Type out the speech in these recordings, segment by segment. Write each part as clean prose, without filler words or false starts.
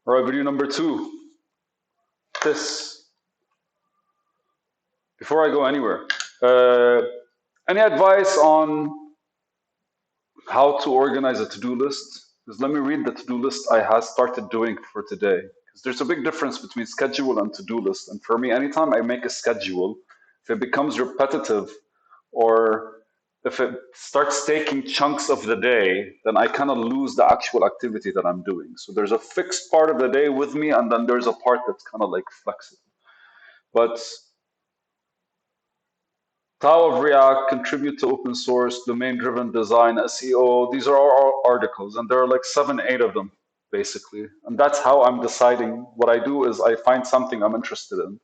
All right, video number two. This, before I go anywhere, uh, any advice on how to organize a to-do list? Because let me read the to-do list I have started doing for today. Because there's a big difference between schedule and to-do list. And for me, anytime I make a schedule, if it becomes repetitive or if it starts taking chunks of the day, then I kind of lose the actual activity that I'm doing. So there's a fixed part of the day with me, and then there's a part that's kind of like flexible. But Tao of React, contribute to open source, domain driven design, SEO. These are all articles, and there are like 7, 8 of them, basically. And that's how I'm deciding. What I do is I find something I'm interested in,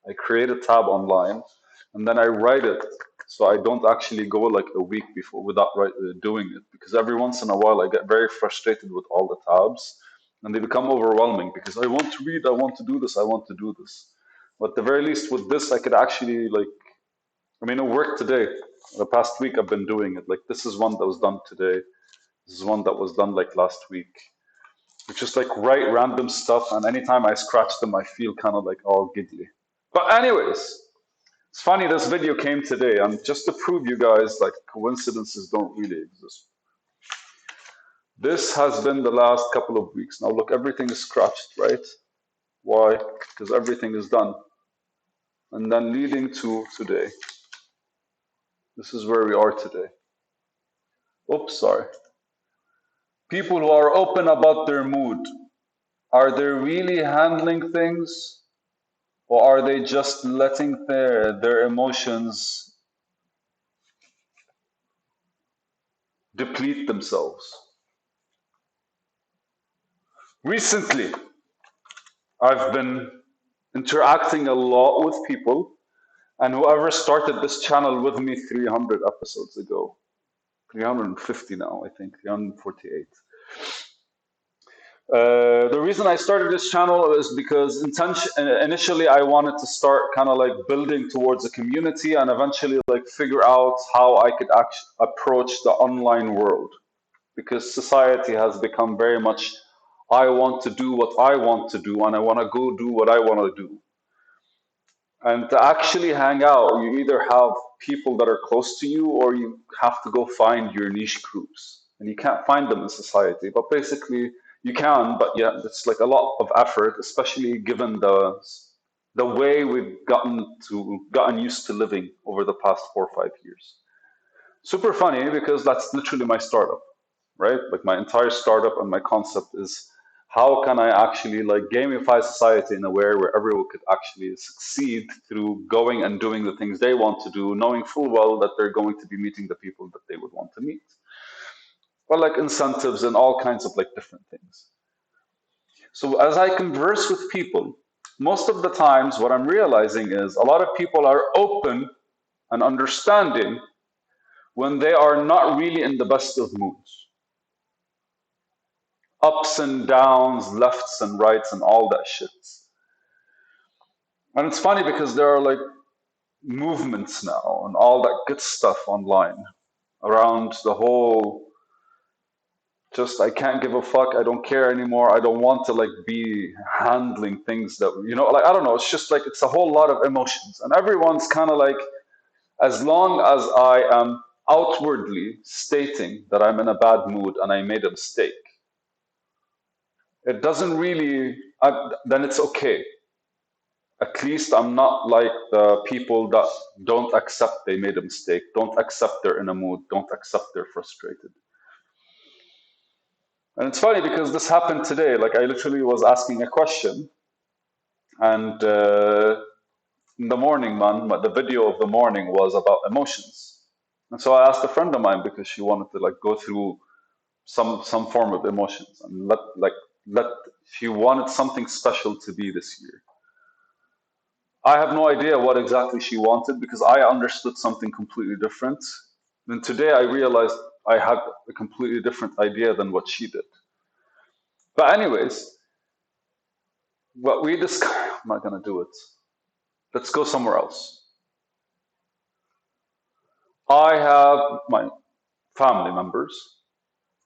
I create a tab online, and then I write it. So I don't actually go like a week before without doing it, because every once in a while I get very frustrated with all the tabs, and they become overwhelming because I want to read, I want to do this, I want to do this. But at the very least, with this, I could actually like it worked today. The past week, I've been doing it. Like, this is one that was done today. This is one that was done like last week. It's just like write random stuff, and anytime I scratch them, I feel kind of like all giggly. But anyways, it's funny this video came today, and just to prove you guys like coincidences don't really exist. This has been the last couple of weeks. Now look, everything is scratched, right? Why? Because everything is done. And then leading to today. This is where we are today. Oops, sorry. People who are open about their mood, are they really handling things, or are they just letting their emotions deplete themselves? Recently, I've been interacting a lot with people, and whoever started this channel with me 300 episodes ago, 350 now, I think, 348. The reason I started this channel is because initially I wanted to start kind of like building towards a community and eventually like figure out how I could approach the online world, because society has become very much I want to do what I want to do and I want to go do what I want to do. And to actually hang out, you either have people that are close to you or you have to go find your niche groups. And you can't find them in society. But basically, you can, but yeah, it's like a lot of effort, especially given the way we've gotten used to living over the past 4 or 5 years. Super funny because that's literally my startup, right? Like my entire startup and my concept is how can I actually like gamify society in a way where everyone could actually succeed through going and doing the things they want to do, knowing full well that they're going to be meeting the people that they would want to meet. But like incentives and all kinds of like different things. So as I converse with people, most of the times what I'm realizing is a lot of people are open and understanding when they are not really in the best of moods. Ups and downs, lefts and rights, and all that shit. And it's funny because there are like movements now and all that good stuff online around the whole just I can't give a fuck, I don't care anymore, I don't want to like be handling things that like I don't know, it's just like it's a whole lot of emotions. And everyone's kind of like, as long as I am outwardly stating that I'm in a bad mood and I made a mistake, it doesn't really, then it's okay. At least I'm not like the people that don't accept they made a mistake, don't accept they're in a mood, don't accept they're frustrated. And it's funny because this happened today. Like I literally was asking a question, and in the morning, man, the video of the morning was about emotions. And so I asked a friend of mine because she wanted to like go through some form of emotions and let she wanted something special to be this year. I have no idea what exactly she wanted because I understood something completely different. And today I realized I had a completely different idea than what she did. But anyways, what we discussed, I'm not gonna do it. Let's go somewhere else. I have my family members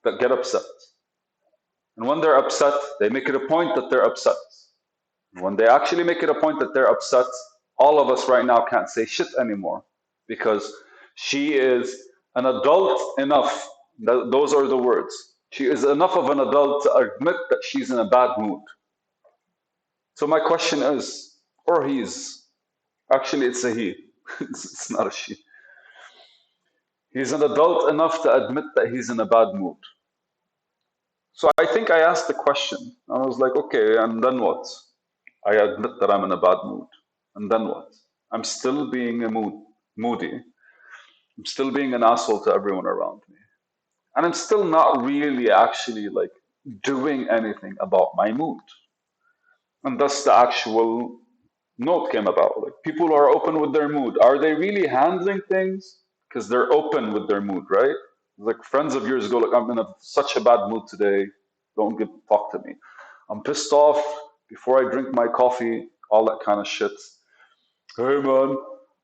that get upset. And when they're upset, they make it a point that they're upset. When they actually make it a point that they're upset, all of us right now can't say shit anymore because she is an adult enough. Those are the words. She is enough of an adult to admit that she's in a bad mood. So my question is, or he's, actually it's a he, it's not a she. He's an adult enough to admit that he's in a bad mood. So I think I asked the question. I was like, okay, and then what? I admit that I'm in a bad mood. And then what? I'm still being moody. I'm still being an asshole to everyone around me. And I'm still not really actually like doing anything about my mood. And thus the actual note came about. Like people who are open with their mood, are they really handling things? Because they're open with their mood, right? Like friends of yours go like, I'm in such a bad mood today. Don't talk to me. I'm pissed off before I drink my coffee, all that kind of shit. Hey man,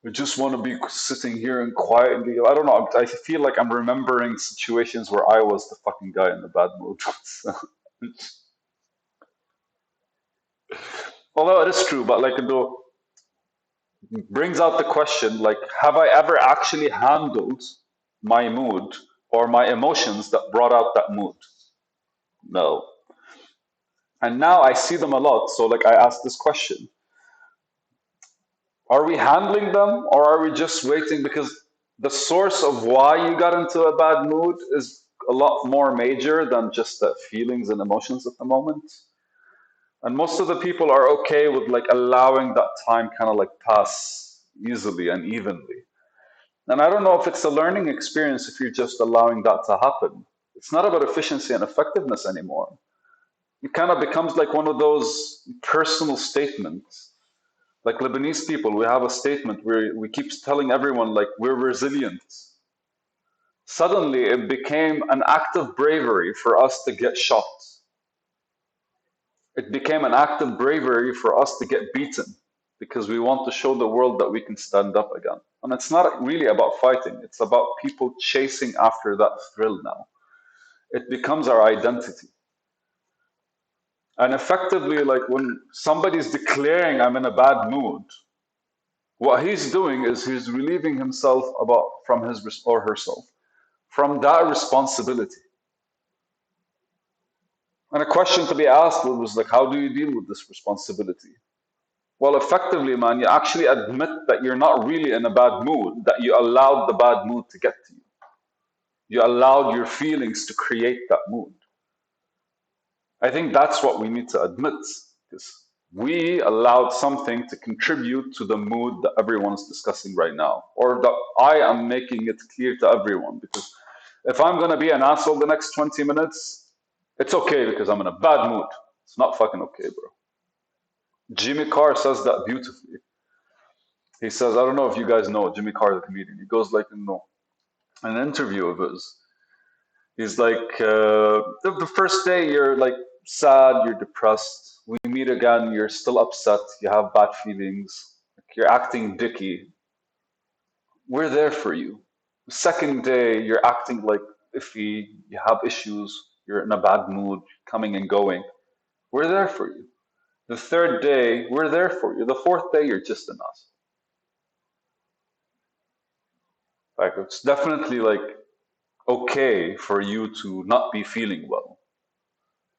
I just want to be sitting here and quiet and be, I don't know. I feel like I'm remembering situations where I was the fucking guy in the bad mood. Although it is true, but like though brings out the question like, have I ever actually handled my mood or my emotions that brought out that mood? No. And now I see them a lot. So like I ask this question, are we handling them or are we just waiting? Because the source of why you got into a bad mood is a lot more major than just the feelings and emotions at the moment. And most of the people are okay with like allowing that time kind of like pass easily and evenly. And I don't know if it's a learning experience if you're just allowing that to happen. It's not about efficiency and effectiveness anymore. It kind of becomes like one of those personal statements. Like Lebanese people, we have a statement where we keep telling everyone like we're resilient. Suddenly it became an act of bravery for us to get shot. It became an act of bravery for us to get beaten because we want to show the world that we can stand up again. And it's not really about fighting, it's about people chasing after that thrill now. It becomes our identity. And effectively, like when somebody's declaring I'm in a bad mood, what he's doing is he's relieving himself from his or herself from that responsibility. And a question to be asked was like, how do you deal with this responsibility? Well, effectively, man, you actually admit that you're not really in a bad mood, that you allowed the bad mood to get to you. You allowed your feelings to create that mood. I think that's what we need to admit, because we allowed something to contribute to the mood that everyone's discussing right now, or that I am making it clear to everyone. Because if I'm going to be an asshole the next 20 minutes, it's okay because I'm in a bad mood. It's not fucking okay, bro. Jimmy Carr says that beautifully. He says, I don't know if you guys know Jimmy Carr, the comedian. He goes like, in an interview of his, he's like, the first day you're like sad, you're depressed. We meet again, you're still upset, you have bad feelings, you're acting dicky. We're there for you. The second day, you're acting like iffy, you have issues, you're in a bad mood, coming and going. We're there for you. The third day, we're there for you. The fourth day, you're just an us. Like it's definitely like okay for you to not be feeling well.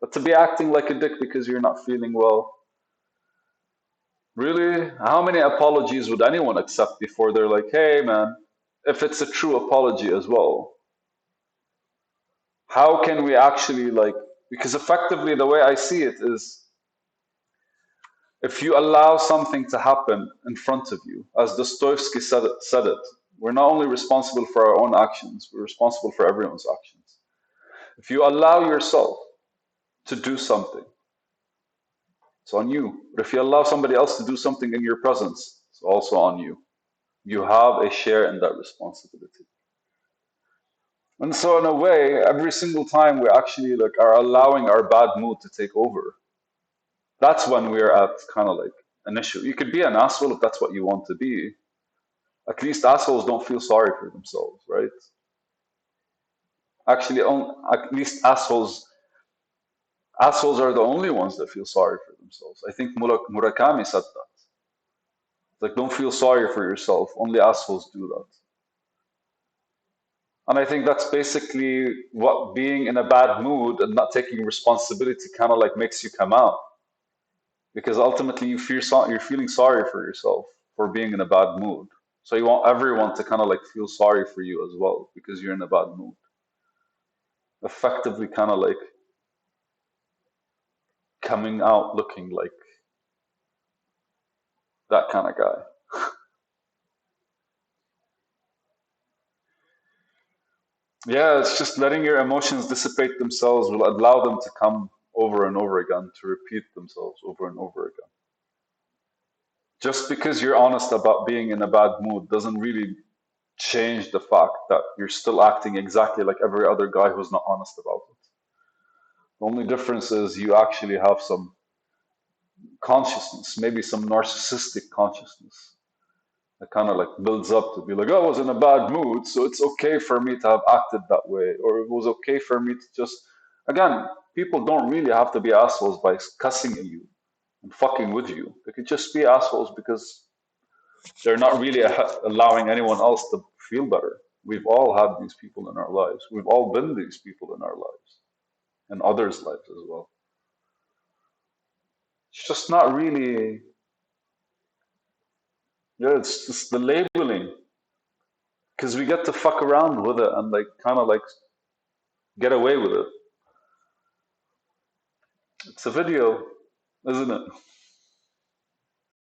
But to be acting like a dick because you're not feeling well, really? How many apologies would anyone accept before they're like, hey man, if it's a true apology as well, how can we actually like, because effectively the way I see it is if you allow something to happen in front of you, as Dostoevsky said it, we're not only responsible for our own actions, we're responsible for everyone's actions. If you allow yourself to do something, it's on you. But if you allow somebody else to do something in your presence, it's also on you. You have a share in that responsibility. And so in a way, every single time we actually like are allowing our bad mood to take over, that's when we're at kind of like an issue. You could be an asshole if that's what you want to be. At least assholes don't feel sorry for themselves, right? Actually, at least assholes Assholes are the only ones that feel sorry for themselves. I think Murakami said that. Like, don't feel sorry for yourself. Only assholes do that. And I think that's basically what being in a bad mood and not taking responsibility kind of like makes you come out. Because ultimately you're feeling sorry for yourself for being in a bad mood. So you want everyone to kind of like feel sorry for you as well because you're in a bad mood. Effectively kind of like coming out looking like that kind of guy. Yeah, it's just letting your emotions dissipate themselves will allow them to come over and over again, to repeat themselves over and over again. Just because you're honest about being in a bad mood doesn't really change the fact that you're still acting exactly like every other guy who's not honest about it. The only difference is you actually have some consciousness, maybe some narcissistic consciousness that kind of like builds up to be like, oh, I was in a bad mood, so it's okay for me to have acted that way, or it was okay for me to just, again, people don't really have to be assholes by cussing at you and fucking with you. They could just be assholes because they're not really allowing anyone else to feel better. We've all had these people in our lives. We've all been these people in our lives and others' lives as well. It's just not really, yeah, it's just the labeling because we get to fuck around with it and like kind of like get away with it. It's a video, isn't it?